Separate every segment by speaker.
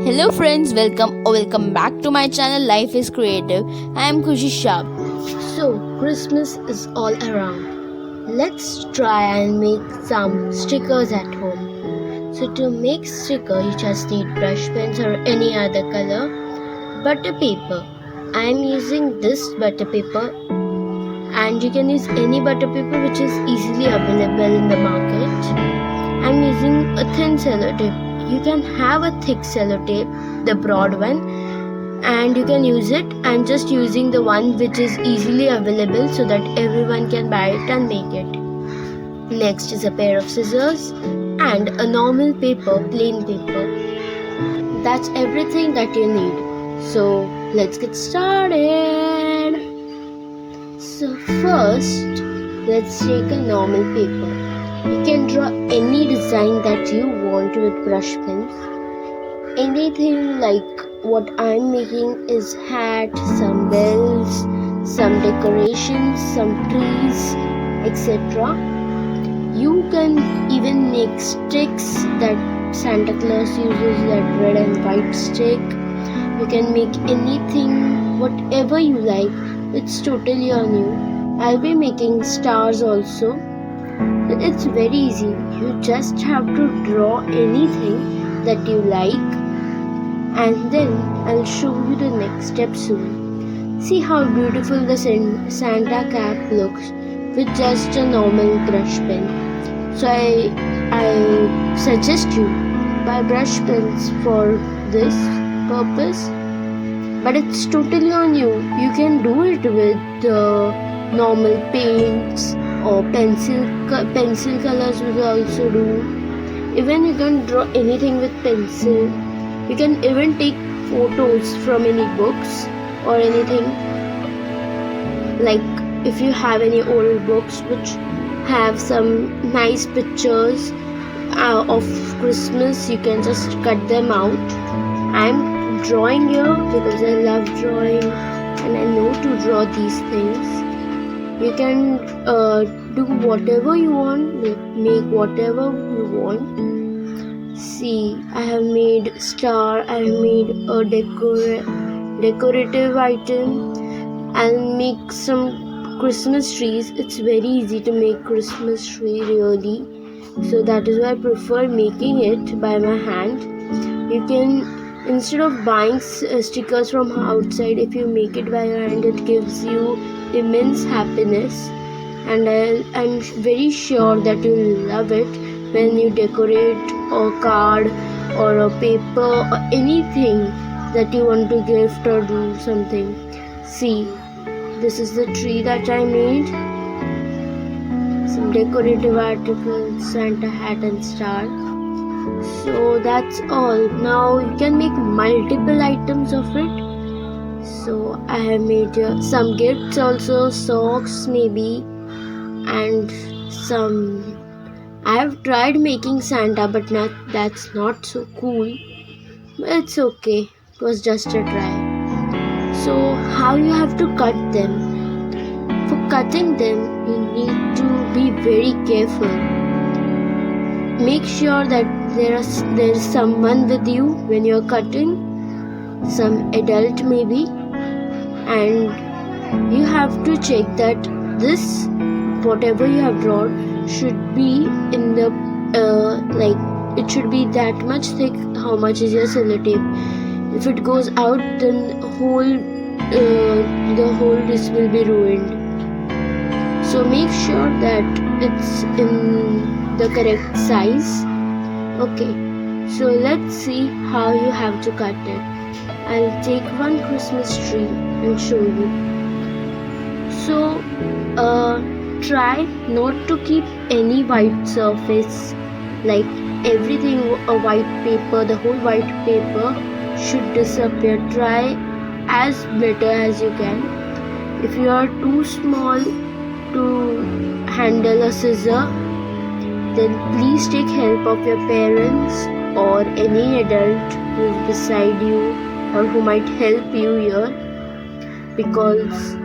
Speaker 1: Hello friends, welcome back to my channel Life is Creative. I am Khushi Shah.
Speaker 2: So, Christmas is all around. Let's try and make some stickers at home. So, to make sticker, you just need brush pens or any other color, butter paper. I am using this butter paper, and you can use any butter paper which is easily available in the market. I am using a thin sellotape. You can have a thick sellotape, the broad one, and you can use it. I'm just using the one which is easily available so that everyone can buy it and make it. Next is a pair of scissors and a normal paper, plain paper. That's everything that you need. So let's get started. So first, let's take a normal paper. You can draw any design that you want with brush pens. Anything like what I'm making is hat, some bells, some decorations, some trees, etc. You can even make sticks that Santa Claus uses, that red and white stick. You can make anything, whatever you like. It's totally on you. I'll be making stars also. It's very easy. You just have to draw anything that you like, and then I'll show you the next step soon. See how beautiful the Santa cap looks with just a normal brush pen. So I suggest you buy brush pens for this purpose, but it's totally on you. You can do it with normal paints or pencil colors will also do. Even you can draw anything with pencil. You can even take photos from any books or anything. Like if you have any old books which have some nice pictures of Christmas, you can just cut them out. I'm drawing here because I love drawing and I know to draw these things. You can do whatever you want, make whatever you want. See, I have made star, I have made a decorative item. I'll make some Christmas trees. It's very easy to make Christmas tree really. So that is why I prefer making it by my hand. You can, instead of buying stickers from outside, if you make it by your hand, it gives you immense happiness, and I'm very sure that you'll love it when you decorate a card or a paper or anything that you want to gift or do something. See, this is the tree that I made. Some decorative articles, Santa hat and star. So that's all. Now you can make multiple items of it. So I have made some gifts also, socks maybe, and some. I have tried making Santa, but that's not so cool. But it's okay. It was just a try. So how you have to cut them? For cutting them, you need to be very careful. Make sure that there's someone with you when you're cutting, some adult maybe, and you have to check that this whatever you have drawn should be in the it should be that much thick. How much is your sellotape? If it goes out, then the whole dish will be ruined. So make sure that it's in the correct size. Okay, so let's see how you have to cut it. I'll take one Christmas tree and show you. So try not to keep any white surface, like everything a white paper, the whole white paper should disappear. Try as better as you can. If you are too small to handle a scissor, then please take help of your parents or any adult who is beside you or who might help you here, because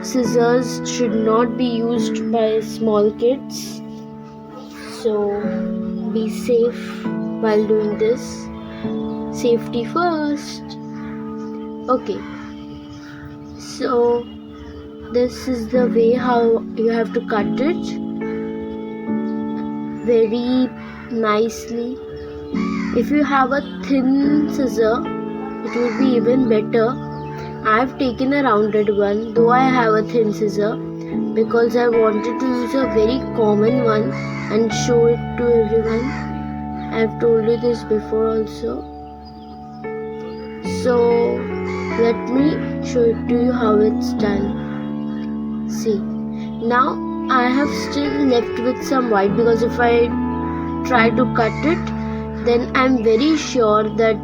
Speaker 2: scissors should not be used by small kids. So be safe while doing this. safety first. Okay, so this is the way how you have to cut it very nicely. If you have a thin scissor, it would be even better. I have taken a rounded one, though I have a thin scissor, because I wanted to use a very common one and show it to everyone. I have told you this before also. So let me show it to you how it's done. See, now I have still left with some white, because if I try to cut it, then I'm very sure that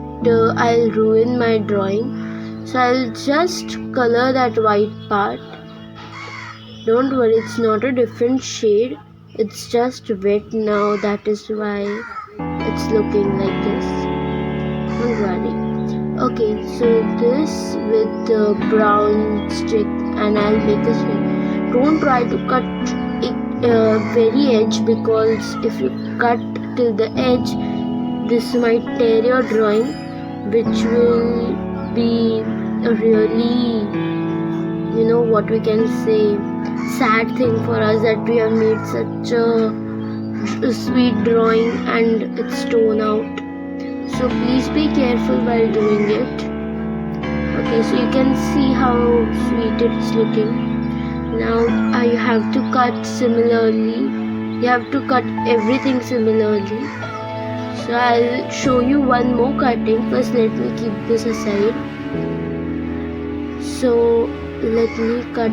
Speaker 2: I'll ruin my drawing. So I'll just color that white part. Don't worry, it's not a different shade, it's just wet now, that is why it's looking like this. Don't worry. Okay, so this with the brown stick, and I'll make a stick. Don't try to cut it very edge, because if you cut till the edge, this might tear your drawing, which will be a really, what we can say, sad thing for us, that we have made such a sweet drawing and it's torn out. So please be careful while doing it. Okay, so you can see how sweet it's looking. Now I have to cut similarly. You have to cut everything similarly. So I'll show you one more cutting. First let me keep this aside. So let me cut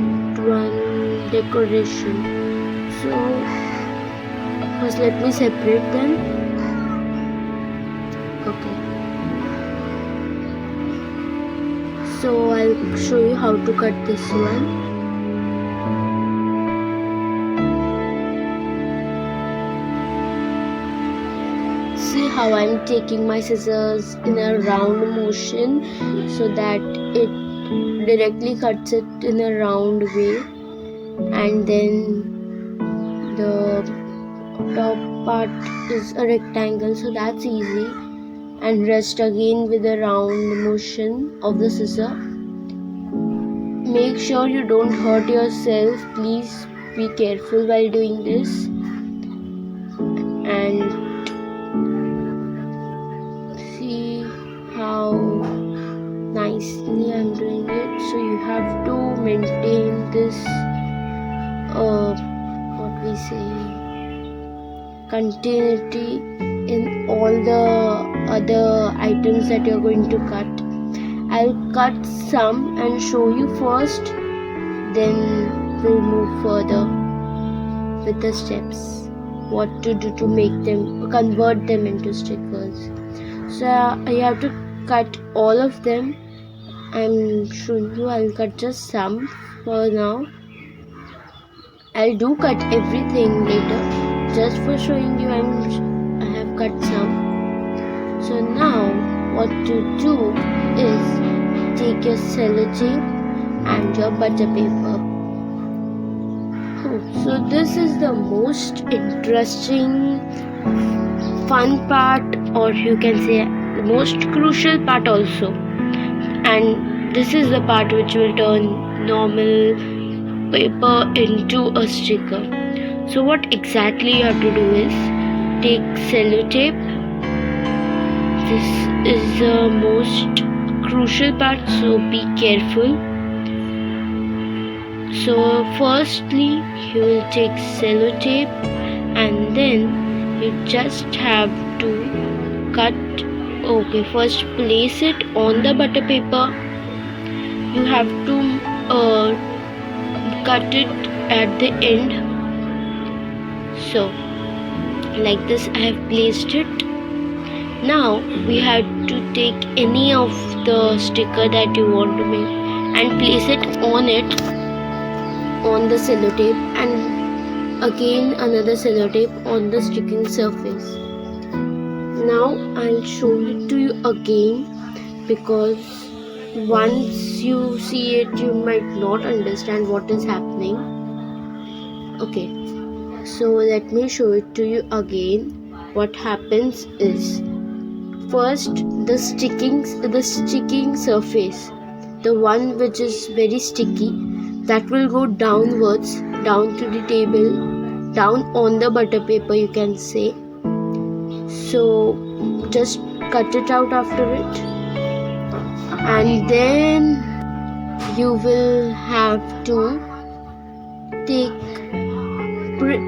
Speaker 2: one decoration. So first let me separate them. Okay. So I'll show you how to cut this one. See how I'm taking my scissors in a round motion so that it directly cuts it in a round way, and then the top part is a rectangle, so that's easy, and rest again with a round motion of the scissor. Make sure you don't hurt yourself, please be careful while doing this. And see how nicely I'm doing it. So you have to maintain this what we say, continuity in all the other items that you're going to cut. I'll cut some and show you first, then we'll move further with the steps, what to do to make them, convert them into stickers. So you have to cut all of them. I'm showing you, I'll cut just some for now. I'll do cut everything later. Just for showing you, I have cut some. So now what to do is take your sellotape and your butter paper. So this is the most interesting, fun part, or you can say the most crucial part also. And this is the part which will turn normal paper into a sticker. So what exactly you have to do is take sellotape. This is the most crucial part, so be careful. So firstly you will take sellotape, and then you just have to cut. Okay, first place it on the butter paper. You have to cut it at the end. So like this I have placed it. Now we have to take any of the sticker that you want to make and place it on the sellotape, and again another sellotape on the sticking surface. Now I'll show it to you again, because once you see it you might not understand what is happening. Okay, so let me show it to you again. What happens is, first the sticking surface, the one which is very sticky, that will go downwards, down to the table, down on the butter paper, you can say. So just cut it out after it, and then you will have to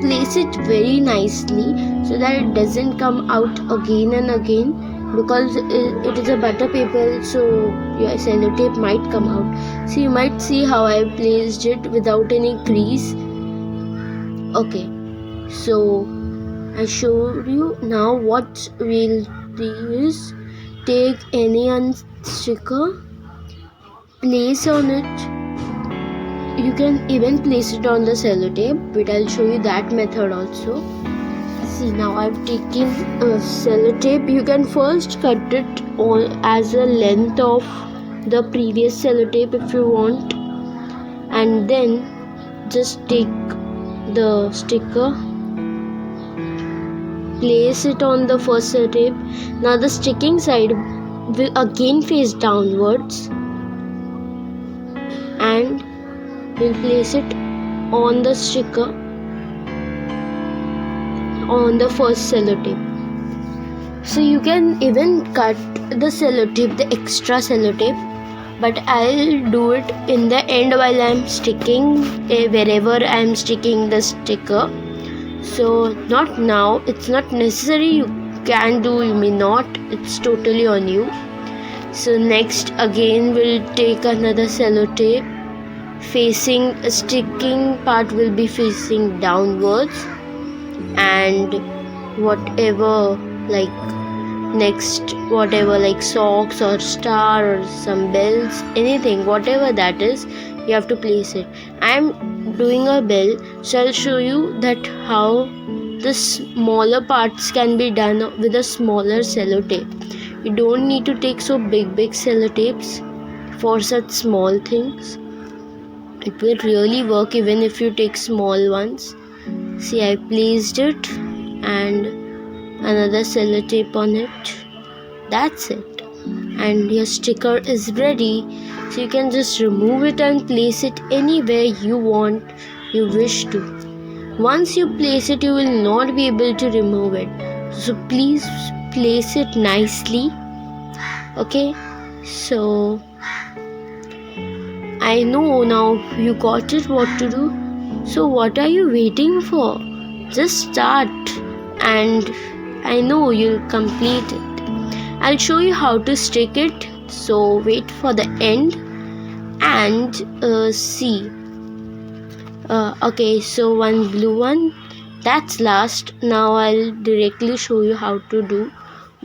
Speaker 2: place it very nicely so that it doesn't come out again and again, because it is a butter paper, so your sellotape might come out. So you might see how I placed it without any crease. Okay, so I showed you. Now what we'll do is take any sticker, place on it. You can even place it on the sellotape, but I'll show you that method also. See, now I've taken a sellotape. You can first cut it all as a length of the previous sellotape if you want, and then just take the sticker, place it on the first sellotape. Now the sticking side will again face downwards, and we'll place it on the sticker on the first sellotape. So you can even cut the sellotape, the extra sellotape, but I'll do it in the end while I'm sticking wherever I'm sticking the sticker. So not now, it's not necessary. You can do, you may not, it's totally on you. So next again we'll take another sellotape. Sticking part will be facing downwards, and whatever like socks or star or some bells, anything, whatever that is, you have to place it. I am doing a bell, so I'll show you that how the smaller parts can be done with a smaller sellotape. You don't need to take so big sellotapes for such small things. It will really work even if you take small ones. See, I placed it and another sellotape on it. That's it. And your sticker is ready. So you can just remove it and place it anywhere you wish to. Once you place it, you will not be able to remove it. So please place it nicely. Okay? So I know now you got it what to do. So what are you waiting for? Just start, and I know you'll complete it. I'll show you how to stick it, so wait for the end and see. Okay, so one blue one, that's last. Now I'll directly show you how to do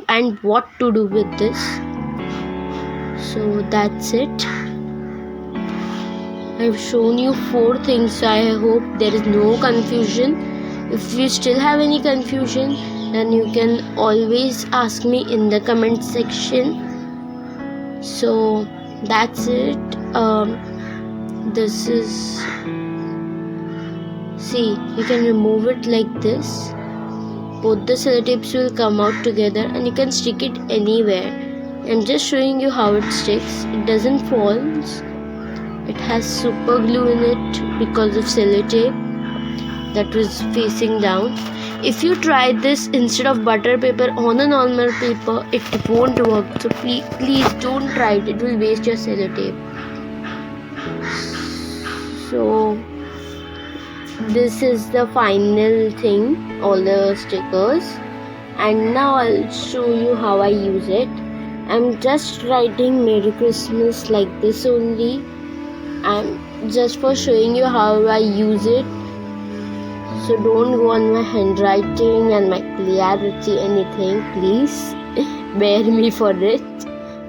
Speaker 2: and what to do with this. So that's it. I've shown you 4 things, so I hope there is no confusion. If you still have any confusion, then you can always ask me in the comment section. So that's it. This is, see, you can remove it like this. Both the sellotapes will come out together and you can stick it anywhere. I'm just showing you how it sticks. It doesn't fall. It has super glue in it because of sellotape that was facing down. If you try this instead of butter paper on a normal paper, it won't work. So please don't try it. It will waste your sellotape. So this is the final thing, all the stickers. And now I'll show you how I use it. I'm just writing Merry Christmas like this only. And just for showing you how I use it, so don't go on my handwriting and my clarity, anything, please bear me for it.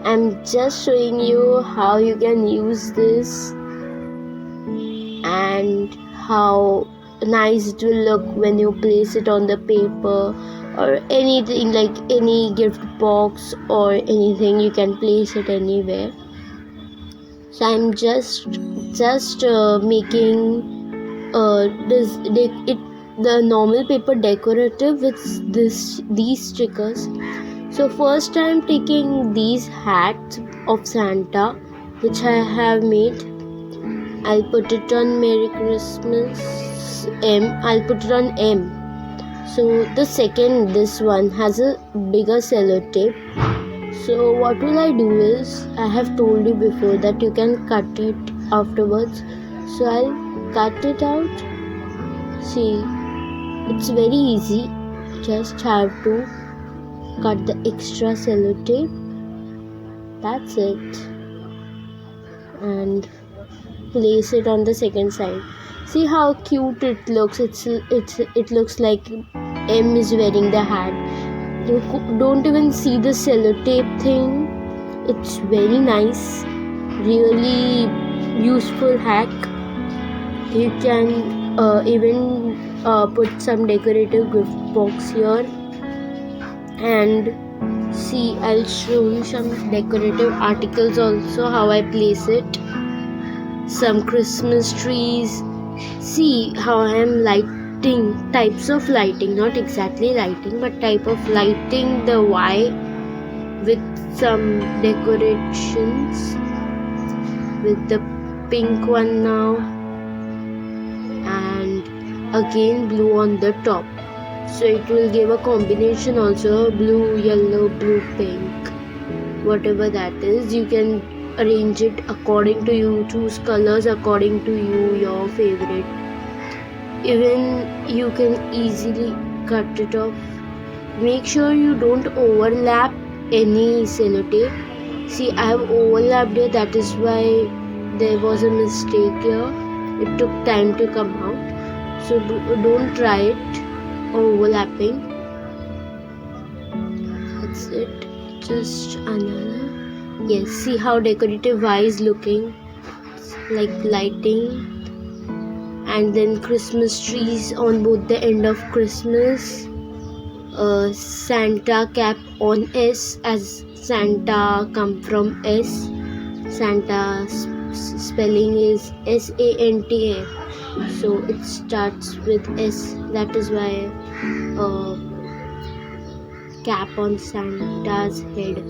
Speaker 2: I'm just showing you how you can use this and how nice it will look when you place it on the paper or anything, like any gift box or anything. You can place it anywhere. So I'm just making the normal paper decorative with these stickers. So first I am taking these hats of Santa which I have made. I'll put it on Merry Christmas M. I'll put it on M. So this one has a bigger sellotape. So what will I do is, I have told you before that you can cut it afterwards. So I'll cut it out. See, it's very easy. Just have to cut the extra sellotape. That's it. And place it on the second side. See how cute it looks. It looks like M is wearing the hat. You don't even see the sellotape thing. It's very nice, really useful hack. You can even put some decorative gift box here. And see, I'll show you some decorative articles also, how I place it. Some Christmas trees. See how I am lighting, types of lighting, not exactly lighting, but type of lighting the Y with some decorations, with the pink one now, and again blue on the top. So it will give a combination also, blue, yellow, blue, pink, whatever that is. You can arrange it according to you, choose colors according to you, your favorite. Even you can easily cut it off. Make sure you don't overlap any sellotape. See, I have overlapped it, that is why there was a mistake here. It took time to come out. So don't try it overlapping. That's it. Just another. Yes, see how decorative Y is looking, like lighting. And then Christmas trees on both the end of Christmas. Santa cap on S, as Santa come from S. Santa spelling is Santa. So it starts with S. That is why cap on Santa's head.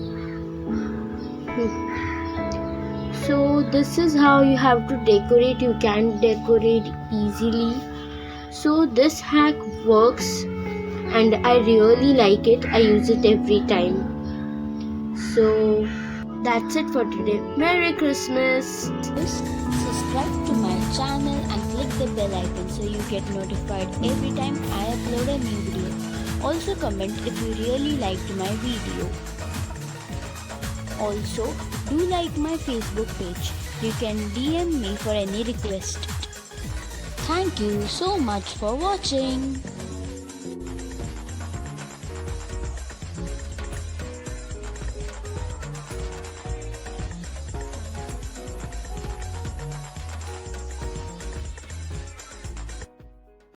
Speaker 2: So this is how you have to decorate. You can decorate easily. So this hack works and I really like it. I use it every time. So that's it for today. Merry Christmas!
Speaker 1: Subscribe to my channel and click the bell icon so you get notified every time I upload a new video. Also comment if you really liked my video. Also, do like my Facebook page. You can DM me for any request. Thank you so much for watching.